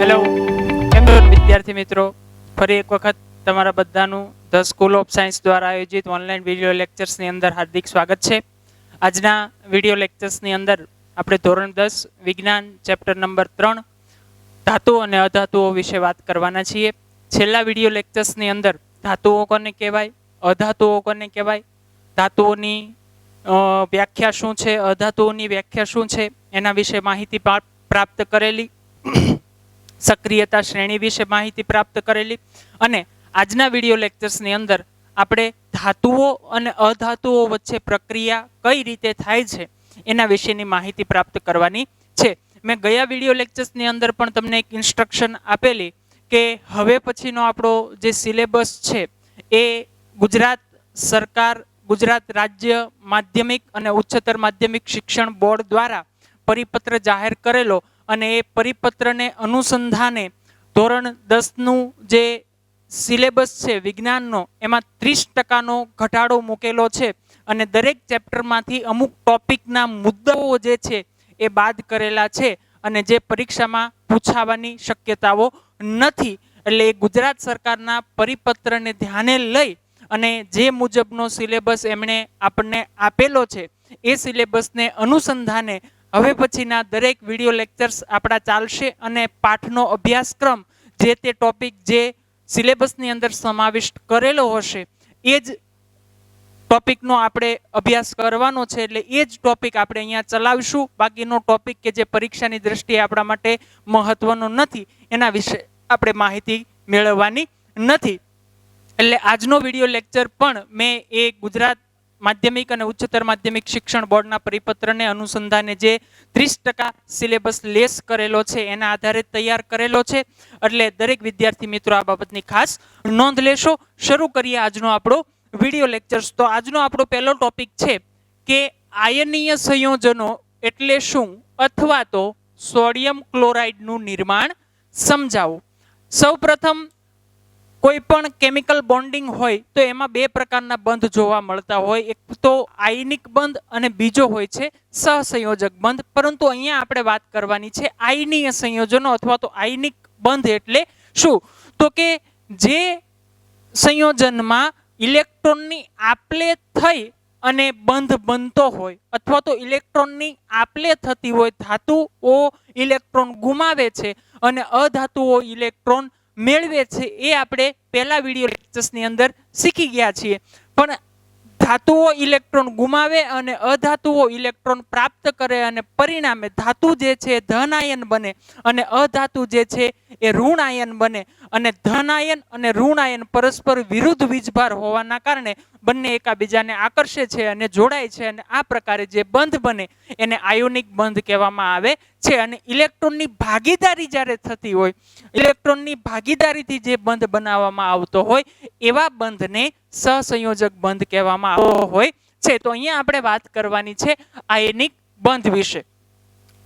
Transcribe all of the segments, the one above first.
Hello, કેમ છો વિદ્યાર્થી મિત્રો? ફરી એક વખત તમારા બધાનું ધ સ્કૂલ ઓફ સાયન્સ દ્વારા આયોજિત ઓનલાઈન વિડિયો લેક્ચર્સની અંદર હાર્દિક સ્વાગત છે. આજના વિડિયો લેક્ચર્સની અંદર આપણે ધોરણ 10 વિજ્ઞાન ચેપ્ટર નંબર 3 ધાતુઓ અને અધાતુઓ વિશે વાત કરવાના છીએ. છેલ્લા વિડિયો લેક્ચર્સની અંદર ધાતુઓ કોને કહેવાય, અધાતુઓ કોને કહેવાય, ધાતુઓની વ્યાખ્યા શું છે, અધાતુઓની વ્યાખ્યા શું છે, એના વિશે માહિતી પ્રાપ્ત કરેલી. સક્રિયતા શ્રેણી વિશે માહિતી પ્રાપ્ત કરેલી અને આજના વિડિયો લેક્ચર્સની અંદર આપણે ધાતુઓ અને અધાતુઓ વચ્ચે પ્રક્રિયા કઈ રીતે થાય છે એના વિશેની માહિતી પ્રાપ્ત કરવાની છે. મેં ગયા વિડિયો લેક્ચર્સની અંદર પણ તમને એક ઇન્સ્ટ્રક્શન આપેલી કે હવે પછીનો આપણો જે સિલેબસ છે એ ગુજરાત સરકાર, ગુજરાત રાજ્ય માધ્યમિક અને ઉચ્ચતર માધ્યમિક શિક્ષણ બોર્ડ દ્વારા પરિપત્ર જાહેર કરેલો અને એ પરિપત્રને અનુસંધાને ધોરણ 10નું જે સિલેબસ છે વિજ્ઞાનનો એમાં 30% ઘટાડો મૂકેલો છે અને દરેક ચેપ્ટરમાંથી અમુક ટોપિકના મુદ્દાઓ જે છે એ બાદ કરેલા છે અને જે પરીક્ષામાં પૂછાવાની શક્યતાઓ નથી. એટલે એ ગુજરાત સરકારના પરિપત્રને ધ્યાને લઈ અને જે મુજબનો સિલેબસ એમણે આપણને આપેલો છે એ સિલેબસને અનુસંધાને હવે પછીના દરેક વિડિયો લેક્ચર્સ આપણા ચાલશે અને પાઠનો અભ્યાસક્રમ જે તે ટોપિક જે સિલેબસની અંદર સમાવિષ્ટ કરેલો હશે એ જ ટોપિકનો આપણે અભ્યાસ કરવાનો છે. એટલે એ જ ટોપિક આપણે અહીંયા ચલાવીશું. બાકીનો ટોપિક કે જે પરીક્ષાની દ્રષ્ટિએ આપણા માટે મહત્વનો નથી એના વિશે આપણે માહિતી મેળવવાની નથી. એટલે આજનો વિડિયો લેક્ચર પણ મેં એ ગુજરાત માધ્યમિક અને ઉચ્ચતર માધ્યમિક શિક્ષણ બોર્ડના પરિપત્રને અનુસંધાને જે 30% સિલેબસ લેસ કરેલો છે એના આધારે તૈયાર કરેલો છે. એટલે દરેક વિદ્યાર્થી મિત્રો આ બાબતની ખાસ નોંધ લેશો. શરૂ કરીએ આજનો આપણો વિડિયો લેક્ચર્સ. તો આજનો આપણો પહેલો ટોપિક છે કે આયનીય સંયોજનો એટલે શું અથવા તો સોડિયમ ક્લોરાઇડનું નિર્માણ સમજાવો. સૌપ્રથમ કોઈ પણ કેમિકલ બોન્ડિંગ હોય તો એમાં બે પ્રકારના બંધ જોવા મળતા હોય. એક તો આયનિક બંધ અને બીજો હોય છે સહસંયોજક બંધ. પરંતુ અહીંયા આપણે વાત કરવાની છે આયનીય સંયોજનો અથવા તો આયનિક બંધ એટલે શું? તો કે જે સંયોજનમાં ઇલેક્ટ્રોનની આપલે થઈ અને બંધ બનતો હોય અથવા તો ઇલેક્ટ્રોનની આપલે થતી હોય, ધાતુઓ ઇલેક્ટ્રોન ગુમાવે છે અને અધાતુઓ ઇલેક્ટ્રોન મેળવે છે, એ આપણે પહેલા વિડિયો લેક્ચર્સની અંદર શીખી ગયા છીએ. પણ ધાતુઓ ઇલેક્ટ્રોન ગુમાવે અને અધાતુઓ ઇલેક્ટ્રોન પ્રાપ્ત કરે અને પરિણામે ધાતુ જે છે ધન આયન બને અને અધાતુ જે છે એ ઋણ આયન બને. અને ધન આયન અને ઋણ આયન પરસ્પર વિરુદ્ધ વીજભાર હોવાના કારણે બંને એકાબીજાને આકર્ષે છે અને જોડાય છે અને આ પ્રકારે જે બંધ બને એને આયોનિક બંધ કહેવામાં આવે છે. અને ઇલેક્ટ્રોનની ભાગીદારી જ્યારે થતી હોય, ઇલેક્ટ્રોનની ભાગીદારીથી જે બંધ બનાવવામાં આવતો હોય એવા બંધને સહસંયોજક બંધ કહેવામાં આવતો હોય છે. તો અહીંયા આપણે વાત કરવાની છે આયનિક બંધ વિશે.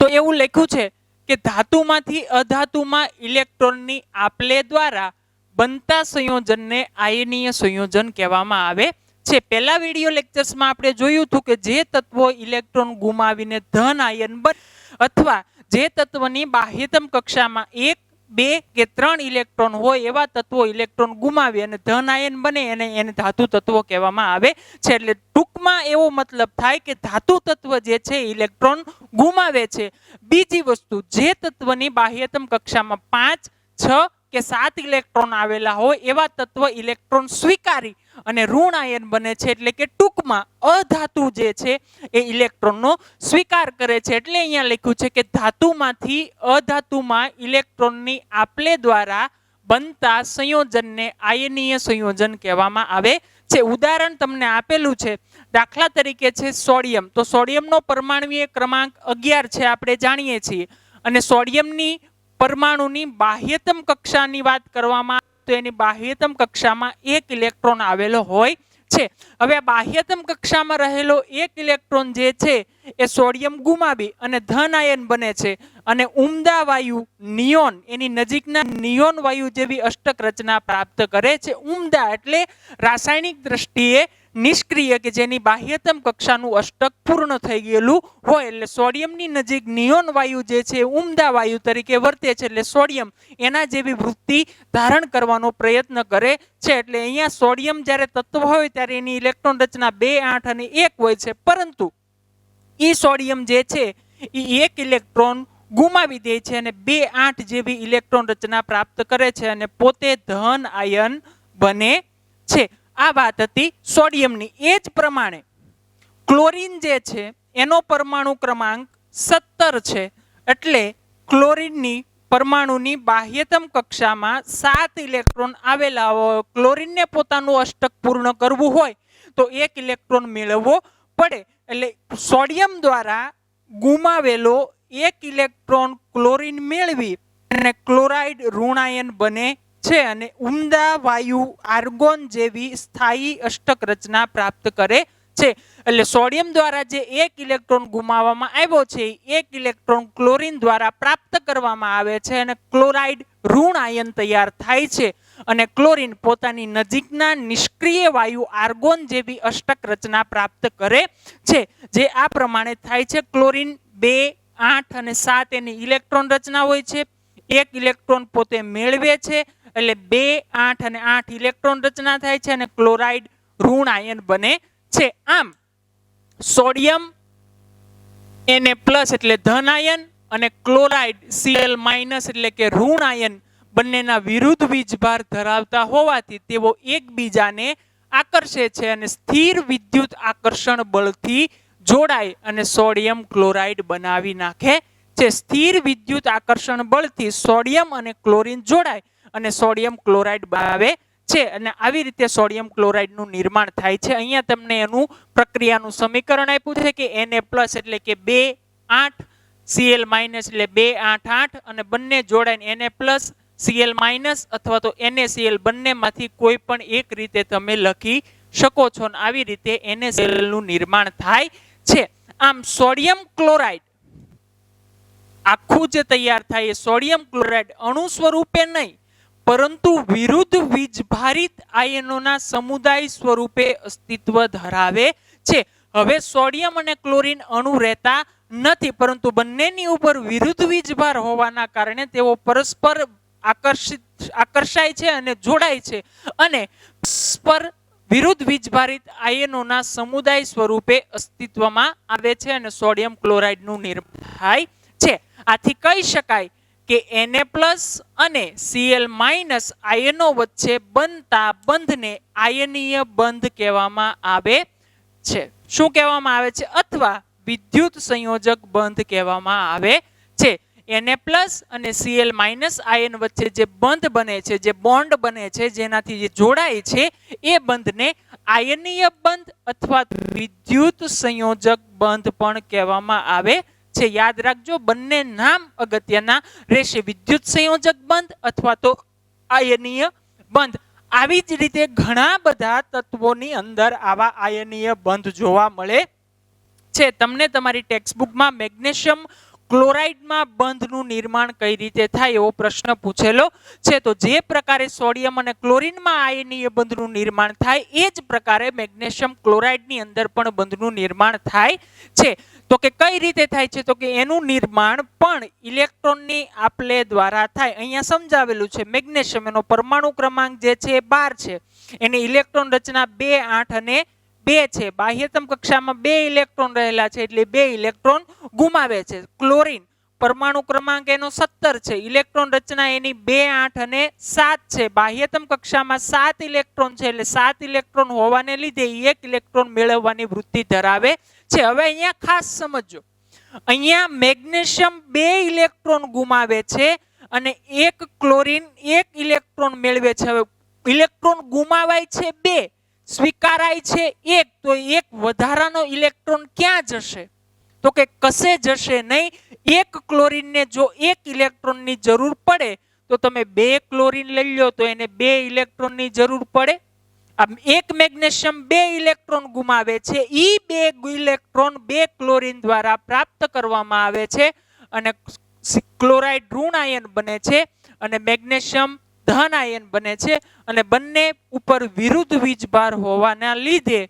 તો એવું લખ્યું છે કે ધાતુમાંથી અધાતુમાં ઇલેક્ટ્રોનની આપલે દ્વારા બનતા સંયોજનને આયનીય સંયોજન કહેવામાં આવે છે. પહેલા વિડિયો લેક્ચર્સમાં આપણે જોયું હતું કે જે તત્વો ઇલેક્ટ્રોન ગુમાવીને ધન આયન બને અથવા જે તત્વની બાહ્યતમ કક્ષામાં 1, 2 કે 3 ઇલેક્ટ્રોન હોય એવા તત્વો ઇલેક્ટ્રોન ગુમાવી અને ધન આયન બને એને ધાતુ તત્વો કહેવામાં આવે છે. એટલે ટૂંકમાં એવો મતલબ થાય કે ધાતુ તત્વ જે છે ઇલેક્ટ્રોન ગુમાવે છે. બીજી વસ્તુ, જે તત્વની બાહ્યતમ કક્ષામાં 5, 6 કે 7 ઇલેક્ટ્રોન આવેલા હોય એવા તત્વ ઇલેક્ટ્રોન સ્વીકારી અને ઋણ આયન બને છે. એટલે કે ટૂંકમાં અધાતુ જે છે એ ઇલેક્ટ્રોનનો સ્વીકાર કરે છે. એટલે અહીંયા લખ્યું છે કે ધાતુમાંથી અધાતુમાં ઇલેક્ટ્રોનની આપલે દ્વારા બનતા સંયોજનને આયનીય સંયોજન કહેવામાં આવે છે. ઉદાહરણ તમને આપેલું છે, દાખલા તરીકે છે સોડિયમ. તો સોડિયમનો પરમાણુય ક્રમાંક 11 છે આપણે જાણીએ છીએ અને સોડિયમની પરમાણુની બાહ્યતમ કક્ષાની વાત કરવામાં આવે તો એની બાહ્યતમ કક્ષામાં 1 ઇલેક્ટ્રોન આવેલો હોય છે. હવે આ બાહ્યતમ કક્ષામાં રહેલો 1 ઇલેક્ટ્રોન જે છે એ સોડિયમ ગુમાવી અને ધન આયન બને છે અને ઉમદા વાયુ નિયોન, એની નજીકના નિયોન વાયુ જેવી અષ્ટક રચના પ્રાપ્ત કરે છે. ઉમદા એટલે રાસાયણિક દ્રષ્ટિએ નિષ્ક્રિય કે જેની બાહ્યતમ કક્ષાનું અષ્ટક પૂર્ણ થઈ ગયેલું હોય, એટલે સોડિયમની નજીક નિયોન વાયુ જે છે ઉમદા વાયુ તરીકે વર્તે છે, એટલે સોડિયમ એના જેવી વૃત્તિ ધારણ કરવાનો પ્રયત્ન કરે છે. એટલે અહીંયા સોડિયમ જ્યારે તત્વ હોય ત્યારે એની ઇલેક્ટ્રોન રચના 2, 8 અને 1 હોય છે, પરંતુ એ સોડિયમ જે છે એ 1 ઇલેક્ટ્રોન ગુમાવી દે છે અને 2, 8 જેવી ઇલેક્ટ્રોન રચના પ્રાપ્ત કરે છે અને પોતે ધન આયન બને છે. આ વાત હતી સોડિયમની. એ જ પ્રમાણે ક્લોરીન જે છે એનો પરમાણુ ક્રમાંક 17 છે, એટલે ક્લોરીનની પરમાણુની બાહ્યતમ કક્ષામાં 7 ઇલેક્ટ્રોન આવેલા હોય. ક્લોરીનને પોતાનું અષ્ટક પૂર્ણ કરવું હોય તો 1 ઇલેક્ટ્રોન મેળવવો પડે, એટલે સોડિયમ દ્વારા ગુમાવેલો 1 ઇલેક્ટ્રોન ક્લોરીન મેળવી અને ક્લોરાઇડ ઋણાયન બને છે અને ઉમદા વાયુ આર્ગોન જેવી સ્થાયી અષ્ટક રચના પ્રાપ્ત કરે છે. એટલે સોડિયમ દ્વારા જે 1 ઇલેક્ટ્રોન ગુમાવવામાં આવ્યો છે એ 1 ઇલેક્ટ્રોન ક્લોરીન દ્વારા પ્રાપ્ત કરવામાં આવે છે અને ક્લોરાઇડ ઋણ આયન તૈયાર થાય છે અને ક્લોરીન પોતાની નજીકના નિષ્ક્રિય વાયુ આર્ગોન જેવી અષ્ટક રચના પ્રાપ્ત કરે છે. જે આ પ્રમાણે થાય છે. ક્લોરીન 2, 8 અને 7 એની ઇલેક્ટ્રોન રચના હોય છે. 1 ઇલેક્ટ્રોન પોતે મેળવે છે, એટલે 2, 8 અને 8 ઇલેક્ટ્રોન રચના થાય છે અને ક્લોરાઇડ ઋણ આયન બને છે. આમ સોડિયમ Na+ એટલે ધન આયન અને ક્લોરાઇડ Cl- એટલે કે ઋણ આયન બંનેના વિરુદ્ધ વીજભાર ધરાવતા હોવાથી તેઓ એકબીજાને આકર્ષે છે અને સ્થિર વિદ્યુત આકર્ષણ બળથી જોડાય અને સોડિયમ ક્લોરાઇડ બનાવી નાખે છે. સ્થિર વિદ્યુત આકર્ષણ બળથી સોડિયમ અને ક્લોરીન જોડાય અને સોડિયમ ક્લોરાઇડ બનાવે છે અને આવી રીતે સોડિયમ ક્લોરાઇડ નું નિર્માણ થાય છે. અહીંયા તમને એનું પ્રક્રિયાનું સમીકરણ આપ્યું છે કે Na+ એટલે કે 2, 8 Cl- એટલે 2, 8, 8 અને બંને જોડાઈને Na+, Cl- અથવા તો NaCl બંનેમાંથી કોઈ પણ એક રીતે તમે લખી શકો છો અને આવી રીતે NaCl નું નિર્માણ થાય છે. આમ સોડિયમ ક્લોરાઇડ આખું જે તૈયાર થાય એ સોડિયમ ક્લોરાઇડ અણુ સ્વરૂપે નહીં પરંતુ વિરુદ્ધ વીજભારિત આયનોના સમુદાય સ્વરૂપે અસ્તિત્વ ધરાવે છે. હવે સોડિયમ અને ક્લોરીન અણુ રહેતા નથી, પરંતુ બંનેની ઉપર વિરુદ્ધ વીજભાર હોવાના કારણે તેઓ પરસ્પર આકર્ષાય છે અને જોડાય છે અને પરસ્પર વિરુદ્ધ વીજભારિત આયનોના સમુદાય સ્વરૂપે અસ્તિત્વમાં આવે છે અને સોડિયમ ક્લોરાઇડ નું નિર્માણ થાય છે. આથી કહી શકાય કે Na+ અને Cl- આયનો વચ્ચે બનતા બંધને આયનીય બંધ કહેવામાં આવે છે. શું કહેવામાં આવે છે? અથવા વિદ્યુત સંયોજક બંધ કહેવામાં આવે છે. Na+ અને Cl- આયન વચ્ચે જે બંધ બને છે, જે બોન્ડ બને છે, જેનાથી જે જોડાય છે એ બંધને આયનીય બંધ અથવા વિદ્યુત સંયોજક બંધ પણ કહેવામાં આવે છે. યાદ રાખજો, બંને નામ અગત્યના રહેશે, વિદ્યુત સંયોજક બંધ અથવા તો આયનીય બંધ. આવી જ રીતે ઘણા બધા તત્વોની અંદર આવા આયનીય બંધ જોવા મળે છે. તમને તમારી ટેક્સ્ટબુકમાં મેગ્નેશિયમ ક્લોરાઇડમાં બંધનું નિર્માણ કઈ રીતે થાય એવો પ્રશ્ન પૂછેલો છે. તો જે પ્રકારે સોડિયમ અને ક્લોરીનમાં આયનીય બંધનું નિર્માણ થાય એ જ પ્રકારે મેગ્નેશિયમ ક્લોરાઇડની અંદર પણ બંધનું નિર્માણ થાય છે. તો કે કઈ રીતે થાય છે? તો કે એનું નિર્માણ પણ ઇલેક્ટ્રોનની આપલે દ્વારા થાય. અહીંયા સમજાવેલું છે. મેગ્નેશિયમ એનો પરમાણુ ક્રમાંક જે છે 12 છે, એની ઇલેક્ટ્રોન રચના 2, 8 અને 2 છે. બાહ્યતમ કક્ષામાં 2 ઇલેક્ટ્રોન રહેલા છે એટલે 2 ઇલેક્ટ્રોન ગુમાવે છે. ક્લોરીન પરમાણુ ક્રમાંક એનો 17 છે, ઇલેક્ટ્રોન રચના એની 2, 8 અને 7 છે. બાહ્યતમ કક્ષામાં 7 ઇલેક્ટ્રોન છે એટલે 7 ઇલેક્ટ્રોન હોવાને લીધે 1 ઇલેક્ટ્રોન મેળવવાની વૃત્તિ ધરાવે છે. હવે અહીંયા ખાસ સમજો, અહીંયા મેગ્નેશિયમ 2 ઇલેક્ટ્રોન ગુમાવે છે અને એક ક્લોરીન 1 ઇલેક્ટ્રોન મેળવે છે. હવે ઇલેક્ટ્રોન ગુમાવાય છે 2, સ્વીકારાય છે 1, તો એક વધારાનો ઇલેક્ટ્રોન ક્યાં જશે? તો કે કશે જશે નહીં. એક ક્લોરીનને જો 1 ઇલેક્ટ્રોનની જરૂર પડે તો તમે 2 ક્લોરીન લઈ લો તો એને 2 ઇલેક્ટ્રોનની જરૂર પડે. એક મેગ્નેશિયમ 2 ઇલેક્ટ્રોન ગુમાવે છે, ઈ 2 ઇલેક્ટ્રોન 2 ક્લોરીન દ્વારા પ્રાપ્ત કરવામાં આવે છે અને ક્લોરાઇડ ઋણ આયન બને છે અને મેગ્નેશિયમ ધન આયન બને છે અને બંને ઉપર વિરુદ્ધ વીજભાર હોવાના લીધે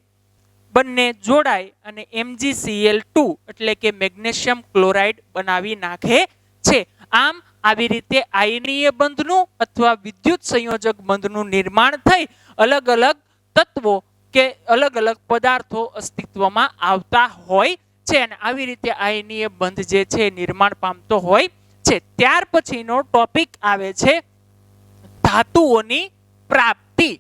બંને જોડાય અને MgCl2 એટલે કે મેગ્નેશિયમ ક્લોરાઇડ બનાવી નાખે છે. આમ આવી રીતે આયનીય બંધનું અથવા વિદ્યુત સંયોજક બંધનું નિર્માણ થઈ અલગ અલગ તત્વો કે અલગ અલગ પદાર્થો અસ્તિત્વમાં આવતા હોય છે અને આવી રીતે આયનીય બંધ જે છે નિર્માણ પામતો હોય છે. ત્યાર પછીનો ટોપિક આવે છે ધાતુઓની પ્રાપ્તિ.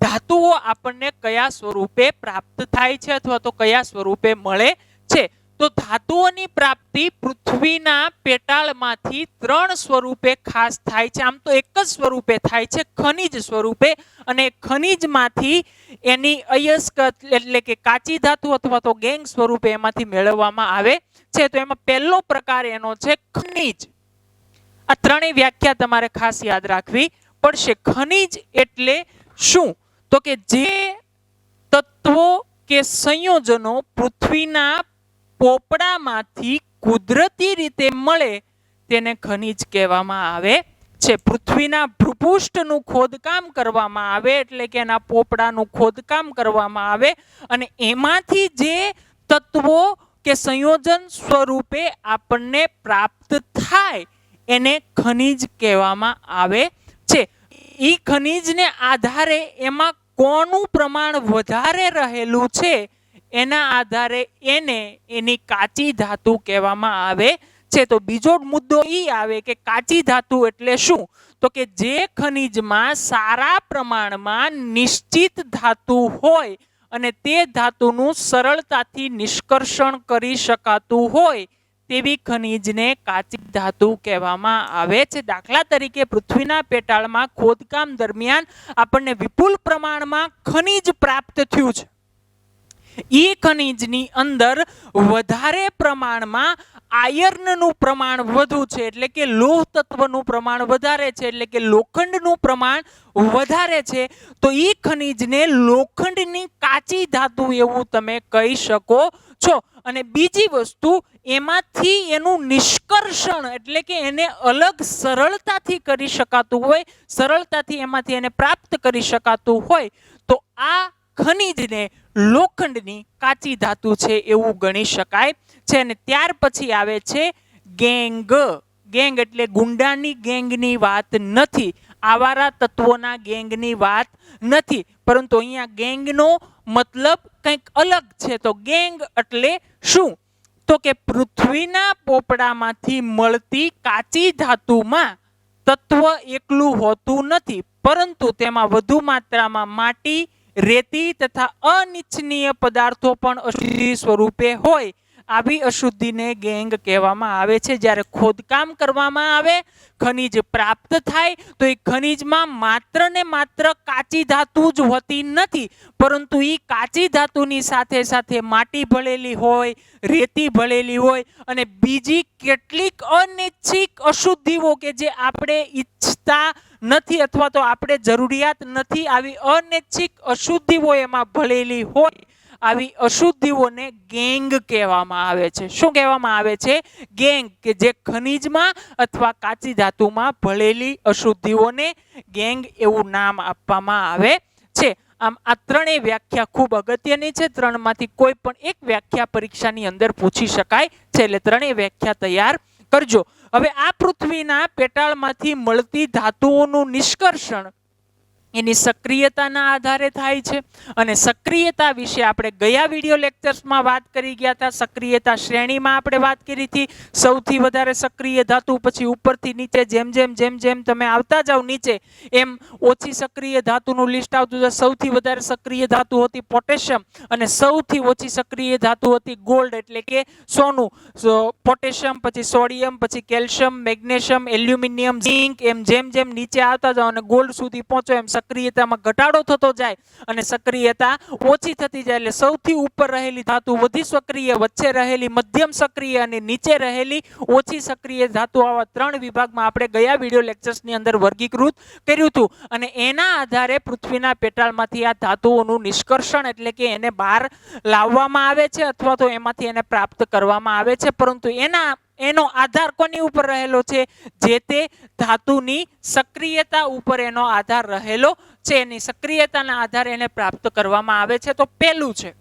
ધાતુઓ આપણને કયા સ્વરૂપે પ્રાપ્ત થાય છે અથવા તો કયા સ્વરૂપે મળે છે? તો ધાતુઓની પ્રાપ્તિ પૃથ્વીના પેટાળમાંથી 3 સ્વરૂપે ખાસ થાય છે. આમ તો એક જ સ્વરૂપે થાય છે, ખનિજ સ્વરૂપે, અને ખનિજમાંથી એની અયસ્ક એટલે કે કાચી ધાતુ અથવા તો ગેંગ સ્વરૂપે એમાંથી મેળવવામાં આવે છે. તો એમાં પહેલો પ્રકાર એનો છે ખનિજ. આ ત્રણેય વ્યાખ્યા તમારે ખાસ યાદ રાખવી પડશે. ખનિજ એટલે શું? તો કે જે તત્વો કે સંયોજનો પૃથ્વીના પોપડામાંથી કુદરતી રીતે મળે તેને ખનિજ કહેવામાં આવે છે. પૃથ્વીના ભૂપૃષ્ઠનું ખોદકામ કરવામાં આવે એટલે કે એના પોપડાનું ખોદકામ કરવામાં આવે અને એમાંથી જે તત્વો કે સંયોજન સ્વરૂપે આપણને પ્રાપ્ત થાય એને ખનિજ કહેવામાં આવે છે. ઈ ખનિજને આધારે એમાં કોનું પ્રમાણ વધારે રહેલું છે એના આધારે એને એની કાચી ધાતુ કહેવામાં આવે છે. તો બીજો મુદ્દો ઈ આવે કે કાચી ધાતુ એટલે શું? તો કે જે ખનિજમાં સારા પ્રમાણમાં નિશ્ચિત ધાતુ હોય અને તે ધાતુનું સરળતાથી નિષ્કર્ષણ કરી શકાતું હોય તેવી ખનિજને કાચી ધાતુ કહેવામાં આવે છે. દાખલા તરીકે પૃથ્વીના પેટાળમાં ખોદકામ દરમિયાન આપણને વિપુલ પ્રમાણમાં ખનિજ પ્રાપ્ત થયું છે. એ ખનિજની અંદર વધારે પ્રમાણમાં આયર્નનું પ્રમાણ વધુ છે એટલે કે લોહ તત્વનું પ્રમાણ વધારે છે એટલે કે લોખંડનું પ્રમાણ વધારે છે. તો એ ખનિજને લોખંડની કાચી ધાતુ એવું તમે કહી શકો છો. અને બીજી વસ્તુ એમાંથી એનું નિષ્કર્ષણ એટલે કે એને અલગ સરળતાથી કરી શકાતું હોય, સરળતાથી એમાંથી એને પ્રાપ્ત કરી શકાતું હોય તો આ ખનિજને લોખંડની કાચી ધાતુ છે એવું ગણી શકાય છે. અને ત્યાર પછી આવે છે ગેંગ. ગેંગ એટલે ગુંડાની ગેંગની વાત નથી, આવારા તત્વોના ગેંગની વાત નથી, પરંતુ અહીંયા ગેંગનો મતલબ કંઈક અલગ છે. તો ગેંગ એટલે શું? તો કે પૃથ્વીના પોપડામાંથી મળતી કાચી ધાતુમાં તત્વ એકલું હોતું નથી, પરંતુ તેમાં વધુ માત્રામાં માટી, રેતી તથા અનિચ્છનીય પદાર્થો પણ અશુદ્ધિ સ્વરૂપે હોય. આવી અશુદ્ધિને ગેંગ કહેવામાં આવે છે. જ્યારે ખોદકામ કરવામાં આવે, ખનિજ પ્રાપ્ત થાય તો એ ખનિજમાં માત્ર ને માત્ર કાચી ધાતુ જ હોતી નથી, પરંતુ એ કાચી ધાતુની સાથે સાથે માટી ભળેલી હોય, રેતી ભળેલી હોય અને બીજી કેટલીક અનૈચ્છિક અશુદ્ધિઓ કે જે આપણે ઈચ્છતા નથી અથવા તો આપણે જરૂરિયાત નથી આવી અનૈચ્છિક અશુદ્ધિઓ એમાં ભળેલી હોય. આવી અશુદ્ધિઓને ગેંગ કહેવામાં આવે છે. શું કહેવામાં આવે છે? ગેંગ. કે જે ખનિજમાં અથવા કાચી ધાતુમાં ભળેલી અશુદ્ધિઓને ગેંગ એવું નામ આપવામાં આવે છે. આમ આ ત્રણેય વ્યાખ્યા ખૂબ અગત્યની છે. ત્રણમાંથી કોઈ પણ એક વ્યાખ્યા પરીક્ષાની અંદર પૂછી શકાય છે, એટલે ત્રણેય વ્યાખ્યા તૈયાર કરજો. હવે આ પૃથ્વીના પેટાળમાંથી મળતી ધાતુઓનું નિષ્કર્ષણ એની સક્રિયતાના આધારે થાય છે અને સક્રિયતા વિશે આપણે ગયા વિડિયો લેક્ચર્સમાં વાત કરી ગયા હતા. સક્રિયતા શ્રેણીમાં આપણે વાત કરી હતી. સૌથી વધારે સક્રિય ધાતુ, પછી ઉપરથી નીચે જેમ જેમ જેમ જેમ તમે આવતા જાવ નીચે એમ ઓછી સક્રિય ધાતુનું લિસ્ટ આવતું જાય. સૌથી વધારે સક્રિય ધાતુ હતી પોટેશિયમ અને સૌથી ઓછી સક્રિય ધાતુ હતી ગોલ્ડ એટલે કે સોનું. પોટેશિયમ, પછી સોડિયમ, પછી કેલ્શિયમ, મેગ્નેશિયમ, એલ્યુમિનિયમ, ઝિંક, એમ જેમ જેમ નીચે આવતા જાવ અને ગોલ્ડ સુધી પહોંચો એમ સક્રિયતામાં ઘટાડો થતો જાય અને સક્રિયતા ઓછી થતી જાય. એટલે સૌથી ઉપર રહેલી ધાતુ વધી સક્રિય, વચ્ચે રહેલી મધ્યમ સક્રિય અને નીચે રહેલી ઓછી સક્રિય ધાતુ, આવા 3 વિભાગમાં આપણે ગયા વિડિયો લેક્ચર્સની અંદર વર્ગીકૃત કર્યું હતું. અને એના આધારે પૃથ્વીના પેટાળમાંથી આ ધાતુઓનું નિષ્કર્ષણ એટલે કે એને બહાર લાવવામાં આવે છે અથવા તો એમાંથી એને પ્રાપ્ત કરવામાં આવે છે. પરંતુ એનો આધાર કોની ઉપર રહેલો છે? જે તે ધાતુની સક્રિયતા ઉપર એનો આધાર રહેલો છે. એની સક્રિયતાના આધારે એને પ્રાપ્ત કરવામાં આવે છે. તો પહેલું છે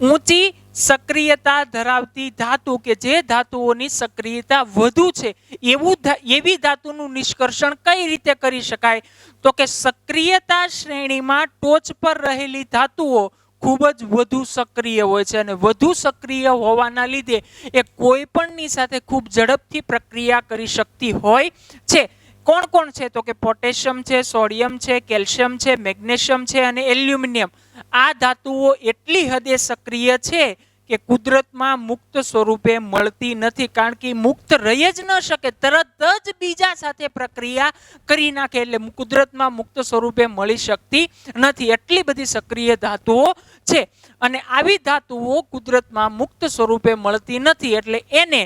ઊંચી સક્રિયતા ધરાવતી ધાતુ કે જે ધાતુઓની સક્રિયતા વધુ છે એવી ધાતુનું નિષ્કર્ષણ કઈ રીતે કરી શકાય? તો કે સક્રિયતા શ્રેણીમાં ટોચ પર રહેલી ધાતુઓ ખૂબ જ વધુ સક્રિય હોય છે અને વધુ સક્રિય હોવાના લીધે એ કોઈ પણની સાથે ખૂબ ઝડપથી પ્રક્રિયા કરી શકતી હોય છે. કોણ કોણ છે? તો કે પોટેશિયમ છે, સોડિયમ છે, કેલ્શિયમ છે, મેગ્નેશિયમ છે અને એલ્યુમિનિયમ. આ ધાતુઓ એટલી હદે સક્રિય છે કે કુદરતમાં મુક્ત સ્વરૂપે મળતી નથી, કારણ કે મુક્ત રહી જ ન શકે, તરત જ બીજા સાથે પ્રક્રિયા કરી નાખે, એટલે કુદરતમાં મુક્ત સ્વરૂપે મળી શકતી નથી. એટલી બધી સક્રિય ધાતુઓ છે અને આવી ધાતુઓ કુદરતમાં મુક્ત સ્વરૂપે મળતી નથી, એટલે એને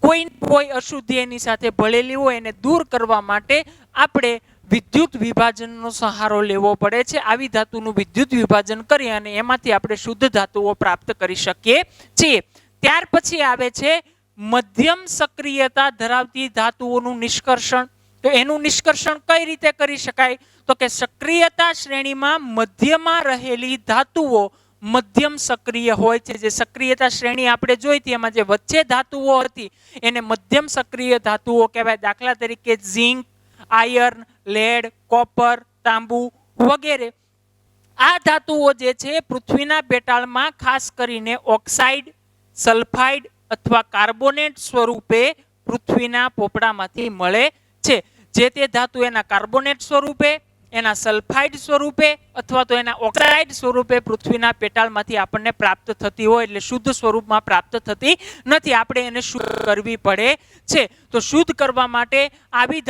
કોઈ અશુદ્ધિ એની સાથે ભળેલી હોય એને દૂર કરવા માટે આપણે વિદ્યુત વિભાજનનો સહારો લેવો પડે છે. આવી ધાતુનું વિદ્યુત વિભાજન કરી અને એમાંથી આપણે શુદ્ધ ધાતુઓ પ્રાપ્ત કરી શકીએ છીએ. ત્યાર પછી આવે છે મધ્યમ સક્રિયતા ધરાવતી ધાતુઓનું નિષ્કર્ષણ. તો એનું નિષ્કર્ષણ કઈ રીતે કરી શકાય? તો કે સક્રિયતા શ્રેણીમાં મધ્યમાં રહેલી ધાતુઓ મધ્યમ સક્રિય હોય છે. જે સક્રિયતા શ્રેણી આપણે જોઈ હતી એમાં જે વચ્ચે ધાતુઓ હતી એને મધ્યમ સક્રિય ધાતુઓ કહેવાય. દાખલા તરીકે ઝિંક, આયર્ન, લેડ, કોપર, તાંબુ વગેરે. આ ધાતુઓ જે છે પૃથ્વીના પેટાળમાં ખાસ કરીને ઓક્સાઇડ, સલ્ફાઇડ અથવા કાર્બોનેટ સ્વરૂપે પૃથ્વીના પોપડામાંથી મળે છે. જે તે ધાતુ એના કાર્બોનેટ સ્વરૂપે, એના સલ્ફાઇડ સ્વરૂપે અથવા તો એના ઓક્સાઇડ સ્વરૂપે પૃથ્વીના પેટાળમાંથી આપણને પ્રાપ્ત થતી હોય, એટલે શુદ્ધ સ્વરૂપમાં પ્રાપ્ત થતી નથી. આપણે એને શુદ્ધ કરવી પડે છે. તો શુદ્ધ કરવા માટે આવી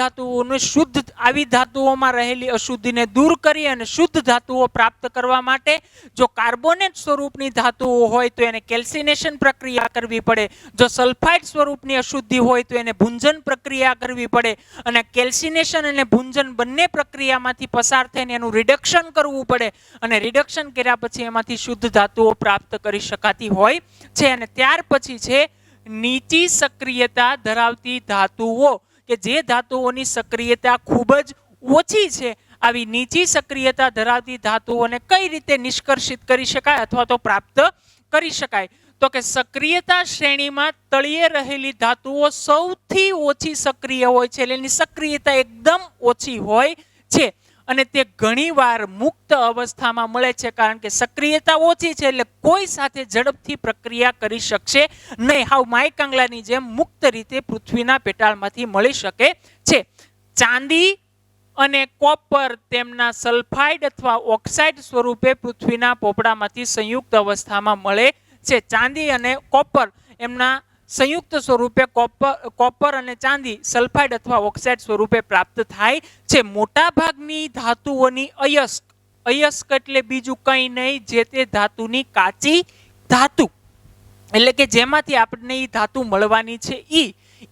ધાતુઓમાં રહેલી અશુદ્ધિને દૂર કરી અને શુદ્ધ ધાતુઓ પ્રાપ્ત કરવા માટે જો કાર્બોનેટ સ્વરૂપની ધાતુઓ હોય તો એને કેલ્સિનેશન પ્રક્રિયા કરવી પડે. જો સલ્ફાઇડ સ્વરૂપની અશુદ્ધિ હોય તો એને ભુંજન પ્રક્રિયા કરવી પડે અને કેલ્સિનેશન અને ભુંજન બંને પ્રક્રિયામાંથી પસાર થઈને એનું રિડક્શન કરવું પડે અને રિડક્શન કર્યા પછી એમાંથી શુદ્ધ ધાતુઓ પ્રાપ્ત કરી શકાતી હોય છે. અને ત્યાર પછી છે નીચી સક્રિયતા ધરાવતી ધાતુઓ કે જે ધાતુઓની સક્રિયતા ખૂબ જ ઓછી છે. આવી નીચી સક્રિયતા ધરાવતી ધાતુઓને કઈ રીતે નિષ્કર્ષિત કરી શકાય અથવા તો પ્રાપ્ત કરી શકાય? તો કે સક્રિયતા શ્રેણીમાં તળિયે રહેલી ધાતુઓ સૌથી ઓછી સક્રિય હોય છે, એટલે એની સક્રિયતા એકદમ ઓછી હોય છે અને તે ઘણીવાર મુક્ત અવસ્થામાં મળે છે, કારણ કે સક્રિયતા ઓછી છે એટલે કોઈ સાથે ઝડપથી પ્રક્રિયા કરી શકશે નહીં. હાવ માયકાંગલાની જેમ મુક્ત રીતે પૃથ્વીના પેટાળમાંથી મળી શકે છે. ચાંદી અને કોપર તેમના સલ્ફાઇડ અથવા ઓક્સાઇડ સ્વરૂપે પૃથ્વીના પોપડામાંથી સંયુક્ત અવસ્થામાં મળે છે. ચાંદી અને કોપર એમના સંયુક્ત સ્વરૂપે કોપર અને ચાંદી સલ્ફાઇડ અથવા ઓક્સાઇડ સ્વરૂપે પ્રાપ્ત થાય છે. મોટા ભાગની ધાતુઓની અયસ્ક એટલે બીજું કંઈ નહીં, જે તે ધાતુની કાચી ધાતુ એટલે કે જેમાંથી આપણને એ ધાતુ મળવાની છે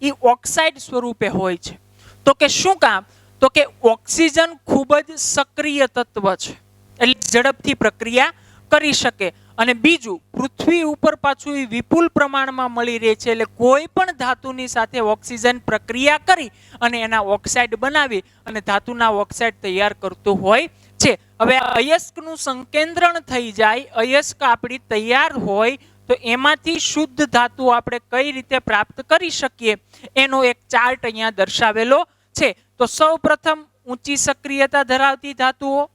એ ઓક્સાઇડ સ્વરૂપે હોય છે. તો કે શું કામ? તો કે ઓક્સિજન ખૂબ જ સક્રિય તત્વ છે એટલે ઝડપથી પ્રક્રિયા કરી શકે અને બીજું પૃથ્વી ઉપર પાછું એ વિપુલ પ્રમાણમાં મળી રહે છે, એટલે કોઈ પણ ધાતુની સાથે ઓક્સિજન પ્રક્રિયા કરી અને એના ઓક્સાઇડ બનાવી અને ધાતુના ઓક્સાઇડ તૈયાર કરતું હોય છે. હવે અયસ્કનું સંકેન્દ્રણ થઈ જાય, અયસ્ક આપણી તૈયાર હોય તો એમાંથી શુદ્ધ ધાતુ આપણે કઈ રીતે પ્રાપ્ત કરી શકીએ એનો એક ચાર્ટ અહીંયા દર્શાવેલો છે. તો સૌપ્રથમ ઊંચી સક્રિયતા ધરાવતી ધાતુઓ,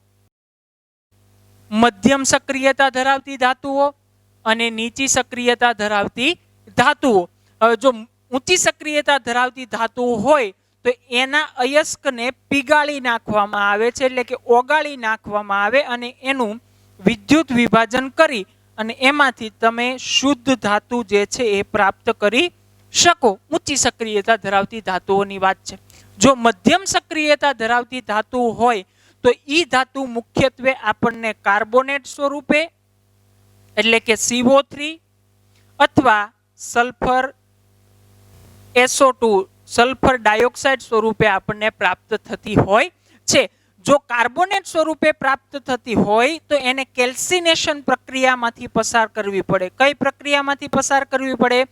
મધ્યમ સક્રિયતા ધરાવતી ધાતુઓ અને નીચી સક્રિયતા ધરાવતી ધાતુઓ. હવે જો ઊંચી સક્રિયતા ધરાવતી ધાતુઓ હોય તો એના અયસ્કને પીગાળી નાખવામાં આવે છે, એટલે કે ઓગાળી નાખવામાં આવે અને એનું વિદ્યુત વિભાજન કરી અને એમાંથી તમે શુદ્ધ ધાતુ જે છે એ પ્રાપ્ત કરી શકો. ઊંચી સક્રિયતા ધરાવતી ધાતુઓની વાત છે. જો મધ્યમ સક્રિયતા ધરાવતી ધાતુ હોય તો ઈ ધાતુ મુખ્યત્વે આપણને કાર્બોનેટ સ્વરૂપે એટલે કે CO3 અથવા સલ્ફર SO2 સલ્ફર ડાયોક્સાઇડ સ્વરૂપે આપણને પ્રાપ્ત થતી હોય છે. જો કાર્બોનેટ સ્વરૂપે પ્રાપ્ત થતી હોય તો એને કેલ્સિનેશન પ્રક્રિયામાંથી પસાર કરવી પડે. કઈ પ્રક્રિયામાંથી પસાર કરવી પડે?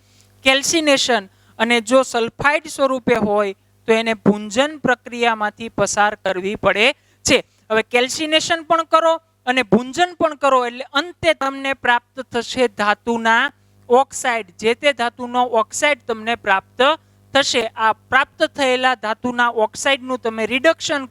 કેલ્સિનેશન. અને જો સલ્ફાઇડ સ્વરૂપે હોય તો એને ભુંજન પ્રક્રિયામાંથી પસાર કરવી પડે છે. હવે કેલ્સિનેશન પણ કરો અને ભૂંજન પણ કરો એટલે અંતે તમને પ્રાપ્ત થશે ધાતુના ઓક્સાઇડ. જે તે ધાતુનો ઓક્સાઇડ તમને પ્રાપ્ત થશે. આ પ્રાપ્ત થયેલા ધાતુના ઓક્સાઇડનું તમે રિડક્શન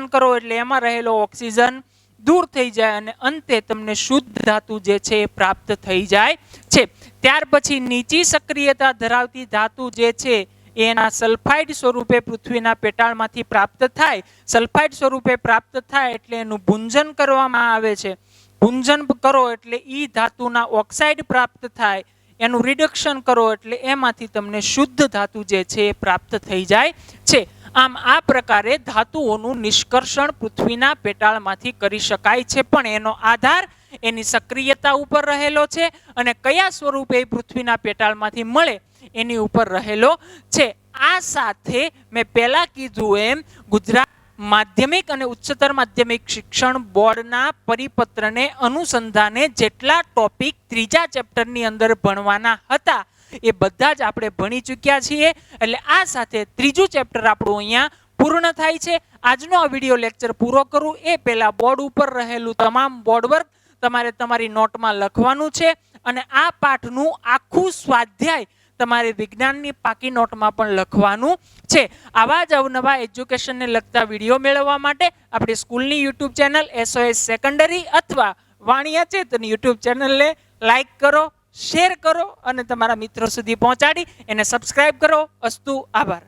કરો એટલે એમાં રહેલો ઓક્સિજન દૂર થઈ જાય અને અંતે તમને શુદ્ધ ધાતુ જે છે એ પ્રાપ્ત થઈ જાય છે. ત્યાર પછી નીચી સક્રિયતા ધરાવતી ધાતુ જે છે એના સલ્ફાઇડ સ્વરૂપે પૃથ્વીના પેટાળમાંથી પ્રાપ્ત થાય. સલ્ફાઇડ સ્વરૂપે પ્રાપ્ત થાય એટલે એનું ભૂંજન કરવામાં આવે છે. ભૂંજન કરો એટલે ઈ ધાતુના ઓક્સાઇડ પ્રાપ્ત થાય. એનું રિડક્શન કરો એટલે એમાંથી તમને શુદ્ધ ધાતુ જે છે એ પ્રાપ્ત થઈ જાય છે. આમ આ પ્રકારે ધાતુઓનું નિષ્કર્ષણ પૃથ્વીના પેટાળમાંથી કરી શકાય છે, પણ એનો આધાર એની સક્રિયતા ઉપર રહેલો છે અને કયા સ્વરૂપે પૃથ્વીના પેટાળમાંથી મળે એની ઉપર રહેલો છે. આ સાથે મેં પહેલા કીધું એમ ગુજરાત માધ્યમિક અને ઉચ્ચતર માધ્યમિક શિક્ષણ બોર્ડના પરિપત્રને અનુસંધાને જેટલા ટોપિક ત્રીજા ચેપ્ટરની અંદર ભણવાના હતા એ બધા જ આપણે ભણી ચૂક્યા છીએ. એટલે આ સાથે ત્રીજું ચેપ્ટર આપણું અહીંયા પૂર્ણ થાય છે. આજનો આ વિડીયો લેક્ચર પૂરો કરું એ પહેલા બોર્ડ ઉપર રહેલું તમામ બોર્ડ વર્ક તમારે તમારી નોટમાં લખવાનું છે અને આ પાઠનું આખું સ્વાધ્યાય તમારે વિજ્ઞાનની પાકી નોટમાં પણ લખવાનું છે. આવા જ અવનવા એજ્યુકેશનને લગતા વિડીયો મેળવવા માટે આપણી સ્કૂલની યુટ્યુબ ચેનલ SOS સેકન્ડરી અથવા વાણિયા ચેતન યુટ્યુબ ચેનલને લાઈક કરો, શેર કરો અને તમારા મિત્રો સુધી પહોંચાડી એને સબસ્ક્રાઇબ કરો. અસ્તુ, આભાર.